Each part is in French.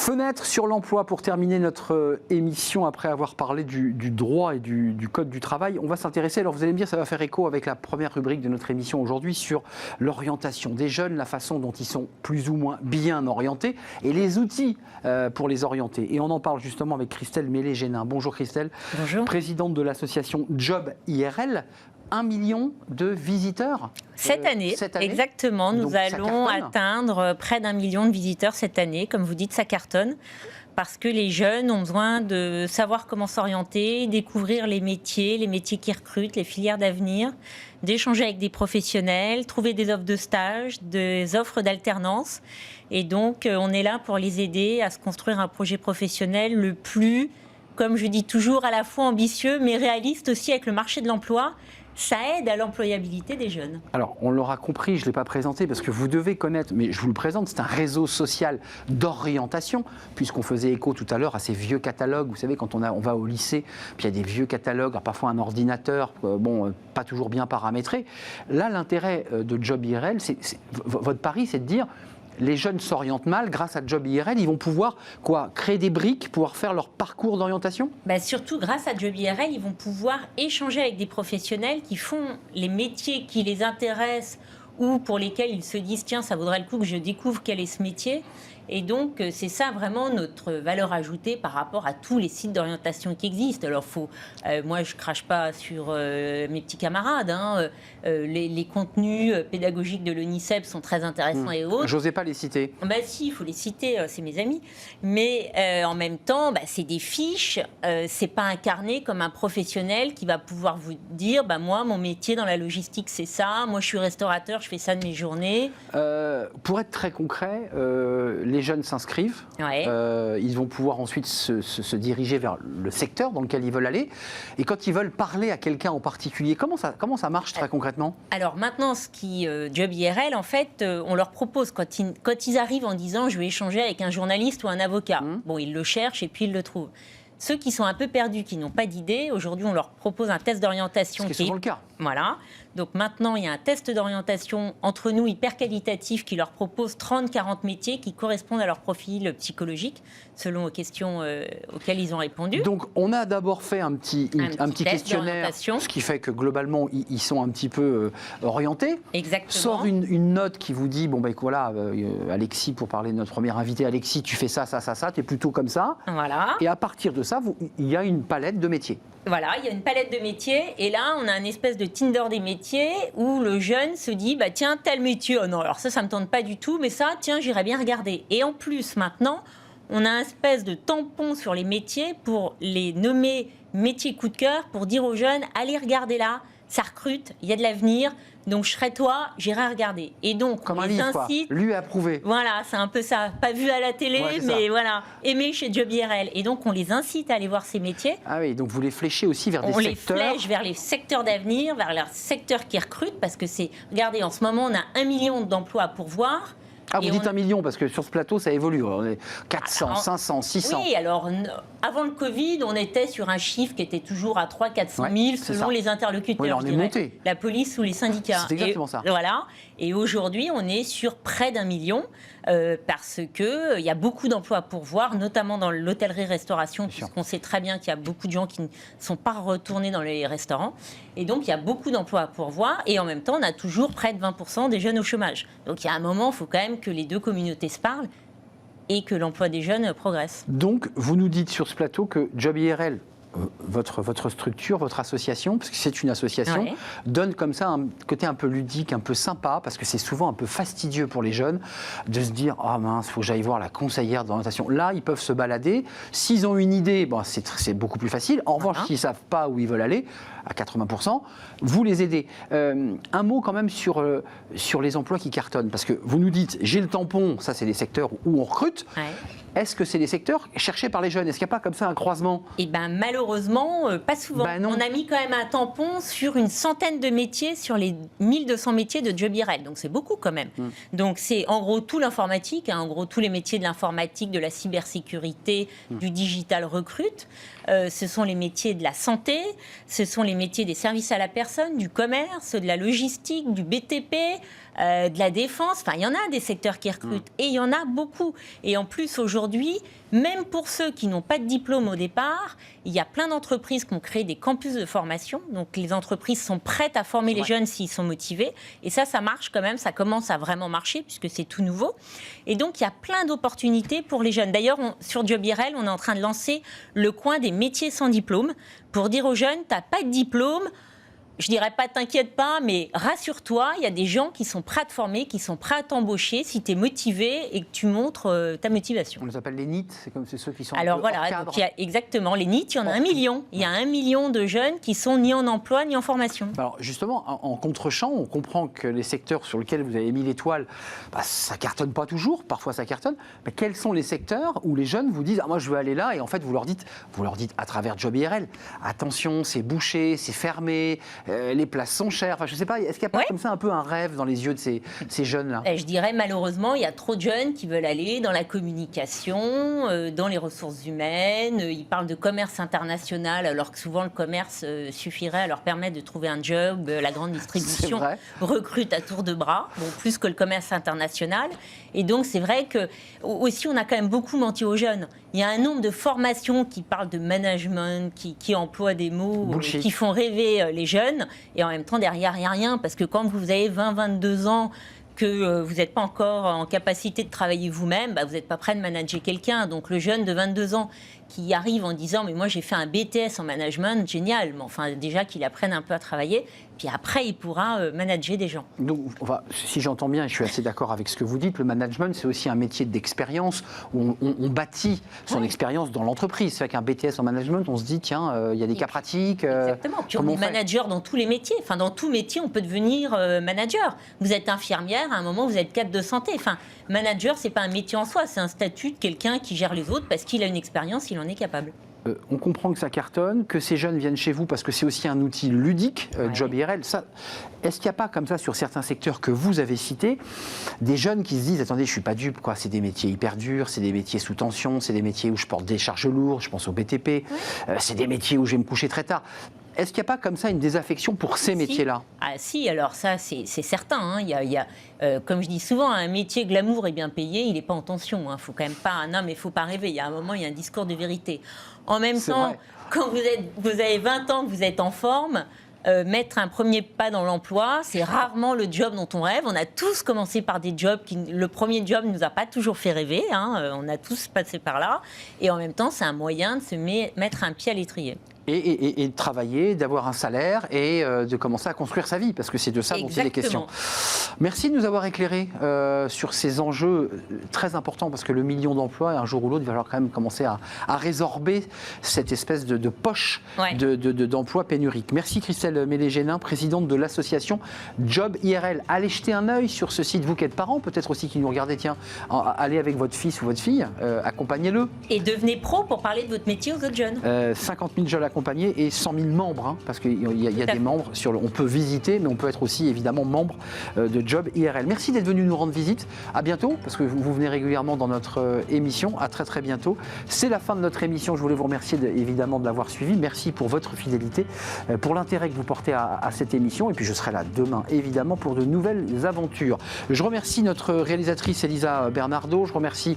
Fenêtre sur l'emploi pour terminer notre émission après avoir parlé du droit et du code du travail. On va s'intéresser, alors vous allez me dire, ça va faire écho avec la première rubrique de notre émission aujourd'hui sur l'orientation des jeunes, la façon dont ils sont plus ou moins bien orientés et les outils pour les orienter. Et on en parle justement avec Christelle Mélé-Génin. Bonjour Christelle. Bonjour. Présidente de l'association Job IRL. 1 million de visiteurs cette année, exactement. Nous allons atteindre près d'1 million de visiteurs cette année. Comme vous dites, ça cartonne parce que les jeunes ont besoin de savoir comment s'orienter, découvrir les métiers qui recrutent, les filières d'avenir, d'échanger avec des professionnels, trouver des offres de stage, des offres d'alternance. Et donc, on est là pour les aider à se construire un projet professionnel le plus, comme je dis toujours, à la fois ambitieux, mais réaliste aussi avec le marché de l'emploi. Ça aide à l'employabilité des jeunes. Alors, on l'aura compris, je ne l'ai pas présenté parce que vous devez connaître, mais je vous le présente, c'est un réseau social d'orientation, puisqu'on faisait écho tout à l'heure à ces vieux catalogues. Vous savez, quand on va au lycée, puis il y a des vieux catalogues, alors parfois un ordinateur, pas toujours bien paramétré. Là, l'intérêt de Job IRL, votre pari, c'est de dire... Les jeunes s'orientent mal, grâce à Job IRL, ils vont pouvoir créer des briques, pouvoir faire leur parcours d'orientation ? Surtout, grâce à Job IRL, ils vont pouvoir échanger avec des professionnels qui font les métiers qui les intéressent ou pour lesquels ils se disent « Tiens, ça vaudrait le coup que je découvre quel est ce métier ». Et donc, c'est ça vraiment notre valeur ajoutée par rapport à tous les sites d'orientation qui existent. Alors, moi, je ne crache pas sur mes petits camarades. Les contenus pédagogiques de l'ONICEP sont très intéressants et autres. J'osais pas les citer. Si, il faut les citer, c'est mes amis. Mais en même temps, c'est des fiches. C'est pas incarné comme un professionnel qui va pouvoir vous dire moi, mon métier dans la logistique, c'est ça. Moi, je suis restaurateur, je fais ça de mes journées. Pour être très concret, les jeunes s'inscrivent, ils vont pouvoir ensuite se diriger vers le secteur dans lequel ils veulent aller. Et quand ils veulent parler à quelqu'un en particulier, comment ça marche très concrètement ? Alors maintenant, Job IRL, en fait, on leur propose, quand ils arrivent en disant « je vais échanger avec un journaliste ou un avocat », ils le cherchent et puis ils le trouvent. Ceux qui sont un peu perdus, qui n'ont pas d'idée, aujourd'hui, on leur propose un test d'orientation. Ce qui est souvent le cas. Voilà. Donc maintenant, il y a un test d'orientation entre nous hyper qualitatif qui leur propose 30-40 métiers qui correspondent à leur profil psychologique, selon aux questions auxquelles ils ont répondu. Donc on a d'abord fait un petit questionnaire, ce qui fait que globalement, ils sont un petit peu orientés. Exactement. Sort une note qui vous dit, Alexis, pour parler de notre premier invité, Alexis, tu fais ça, tu es plutôt comme ça. Voilà. Et à partir de ça, il y a une palette de métiers. Voilà, il y a une palette de métiers et là, on a une espèce de Tinder des métiers où le jeune se dit tiens, tel métier, oh non, alors ça me tente pas du tout, mais ça, tiens, j'irais bien regarder. Et en plus, maintenant, on a une espèce de tampon sur les métiers pour les nommer métiers coup de cœur, pour dire aux jeunes, allez regarder là, ça recrute, il y a de l'avenir, donc je serai toi, j'irai regarder. Et donc, comme on un les livre, incite. Lu et approuvé. Voilà, c'est un peu ça. Pas vu à la télé, mais voilà, aimé chez Job IRL. Et donc, on les incite à aller voir ces métiers. Ah oui, donc vous les fléchez aussi vers des secteurs. On les flèche vers les secteurs d'avenir, vers les secteurs qui recrutent, parce que regardez, en ce moment, on a 1 million d'emplois à pourvoir. Ah, vous dites 1 million, parce que sur ce plateau, ça évolue. On est 400, 500, 600. Oui, alors, avant le Covid, on était sur un chiffre qui était toujours à 300-400 000, selon les interlocuteurs. Oui, on est monté. La police ou les syndicats. C'est exactement ça. Voilà. Et aujourd'hui, on est sur près d'1 million, parce qu'il y a beaucoup d'emplois à pourvoir, notamment dans l'hôtellerie-restauration, puisqu'on sait très bien qu'il y a beaucoup de gens qui ne sont pas retournés dans les restaurants. Et donc, il y a beaucoup d'emplois à pourvoir. Et en même temps, on a toujours près de 20% des jeunes au chômage. Donc, il y a un moment, il faut quand même que les deux communautés se parlent et que l'emploi des jeunes progresse. Donc, vous nous dites sur ce plateau que Job IRL, votre structure, votre association, parce que c'est une association, donne comme ça un côté un peu ludique, un peu sympa, parce que c'est souvent un peu fastidieux pour les jeunes de se dire « Ah mince, il faut que j'aille voir la conseillère d'orientation ». Là, ils peuvent se balader. S'ils ont une idée, c'est beaucoup plus facile. En revanche, s'ils ne savent pas où ils veulent aller, à 80%, vous les aidez. Un mot quand même sur les emplois qui cartonnent, parce que vous nous dites « J'ai le tampon », ça c'est des secteurs où on recrute. Est-ce que c'est des secteurs cherchés par les jeunes ? Est-ce qu'il n'y a pas comme ça un croisement ? Malheureusement, Malheureusement, pas souvent. On a mis quand même un tampon sur une centaine de métiers sur les 1200 métiers de Job IRL. Donc c'est beaucoup quand même. Donc c'est en gros tout l'informatique, en gros tous les métiers de l'informatique, de la cybersécurité, du digital recrute. Ce sont les métiers de la santé, ce sont les métiers des services à la personne, du commerce, de la logistique, du BTP, de la défense. Enfin, il y en a des secteurs qui recrutent et il y en a beaucoup. Et en plus, aujourd'hui, même pour ceux qui n'ont pas de diplôme au départ, il y a plein d'entreprises qui ont créé des campus de formation. Donc, les entreprises sont prêtes à former les jeunes s'ils sont motivés. Et ça marche quand même. Ça commence à vraiment marcher puisque c'est tout nouveau. Et donc, il y a plein d'opportunités pour les jeunes. D'ailleurs, sur Job IRL, on est en train de lancer le coin des métiers sans diplôme pour dire aux jeunes, tu n'as pas de diplôme. Je dirais pas t'inquiète pas, mais rassure-toi, il y a des gens qui sont prêts à te former, qui sont prêts à t'embaucher si tu es motivé et que tu montres ta motivation. On les appelle les NEET, c'est ceux qui sont Alors voilà, donc il y a exactement les NEET, il y en a 1 million. Il y a 1 million de jeunes qui sont ni en emploi ni en formation. Alors justement, en contre-champ, on comprend que les secteurs sur lesquels vous avez mis l'étoile, ça cartonne pas toujours, parfois ça cartonne. Mais quels sont les secteurs où les jeunes vous disent moi je veux aller là, et en fait vous leur dites à travers Job IRL, attention, c'est bouché, c'est fermé. Les places sont chères. Enfin, je ne sais pas, est-ce qu'il n'y a pas comme ça un peu un rêve dans les yeux de ces jeunes-là ? Je dirais malheureusement, il y a trop de jeunes qui veulent aller dans la communication, dans les ressources humaines. Ils parlent de commerce international, alors que souvent le commerce suffirait à leur permettre de trouver un job. La grande distribution recrute à tour de bras, plus que le commerce international. Et donc, c'est vrai que aussi, on a quand même beaucoup menti aux jeunes. Il y a un nombre de formations qui parlent de management, qui emploient des mots qui font rêver les jeunes. Et en même temps, derrière, il n'y a rien. Parce que quand vous avez 20-22 ans, que vous n'êtes pas encore en capacité de travailler vous-même, vous n'êtes pas prêt de manager quelqu'un. Donc le jeune de 22 ans qui arrive en disant « mais moi j'ai fait un BTS en management, génial », mais enfin déjà qu'il apprenne un peu à travailler, puis après il pourra manager des gens. Donc si j'entends bien, et je suis assez d'accord avec ce que vous dites, le management c'est aussi un métier d'expérience où on bâtit son expérience dans l'entreprise. C'est vrai qu'un BTS en management, on se dit tiens, il y a des cas pratiques. Exactement, puis on est manager dans tous les métiers, enfin dans tout métier on peut devenir manager. Vous êtes infirmière, à un moment vous êtes cadre de santé, enfin manager c'est pas un métier en soi, c'est un statut de quelqu'un qui gère les autres parce qu'il a une expérience, il en est capable. On comprend que ça cartonne, que ces jeunes viennent chez vous parce que c'est aussi un outil ludique, Job IRL. Est-ce qu'il n'y a pas comme ça sur certains secteurs que vous avez cités, des jeunes qui se disent attendez, je ne suis pas dupe, c'est des métiers hyper durs, c'est des métiers sous tension, c'est des métiers où je porte des charges lourdes, je pense au BTP, c'est des métiers où je vais me coucher très tard. Est-ce qu'il n'y a pas comme ça une désaffection pour ces métiers-là ? Ah si, alors ça c'est certain. Il y a comme je dis souvent, un métier glamour et bien payé, il n'est pas en tension. Faut quand même pas, non mais il ne faut pas rêver. Il y a un moment, il y a un discours de vérité. En même temps, quand vous avez 20 ans, que vous êtes en forme, mettre un premier pas dans l'emploi, c'est rarement le job dont on rêve. On a tous commencé par des jobs le premier job ne nous a pas toujours fait rêver. On a tous passé par là. Et en même temps, c'est un moyen de se mettre un pied à l'étrier. Et de travailler, d'avoir un salaire et de commencer à construire sa vie, parce que c'est de ça dont il est question. Merci de nous avoir éclairé sur ces enjeux très importants, parce que le million d'emplois, un jour ou l'autre, il va falloir quand même commencer à résorber cette espèce de poche d'emplois pénuriques. Merci Christelle Mélé-Génin, présidente de l'association Job IRL. Allez jeter un œil sur ce site, vous qui êtes parents, peut-être aussi qui nous regardez, tiens, allez avec votre fils ou votre fille, accompagnez-le. Et devenez pro pour parler de votre métier aux autres jeunes. 50 000 jeunes accompagnés et 100 000 membres, parce qu'il y a des membres, on peut visiter, mais on peut être aussi évidemment membre de Job IRL. Merci d'être venu nous rendre visite. À bientôt, parce que vous venez régulièrement dans notre émission. À très très bientôt. C'est la fin de notre émission. Je voulais vous remercier évidemment de l'avoir suivi. Merci pour votre fidélité, pour l'intérêt que vous portez à cette émission. Et puis je serai là demain, évidemment, pour de nouvelles aventures. Je remercie notre réalisatrice Elisa Bernardo. Je remercie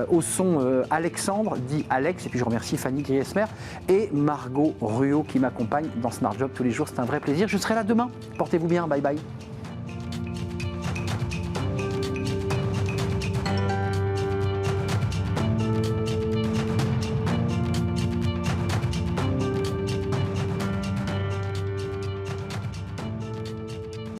au son Alexandre, dit Alex. Et puis je remercie Fanny Griesmer et Margot Ruot qui m'accompagne dans Smart Job tous les jours. C'est un vrai plaisir. Je serai là demain. Portez-vous bien. Bye bye.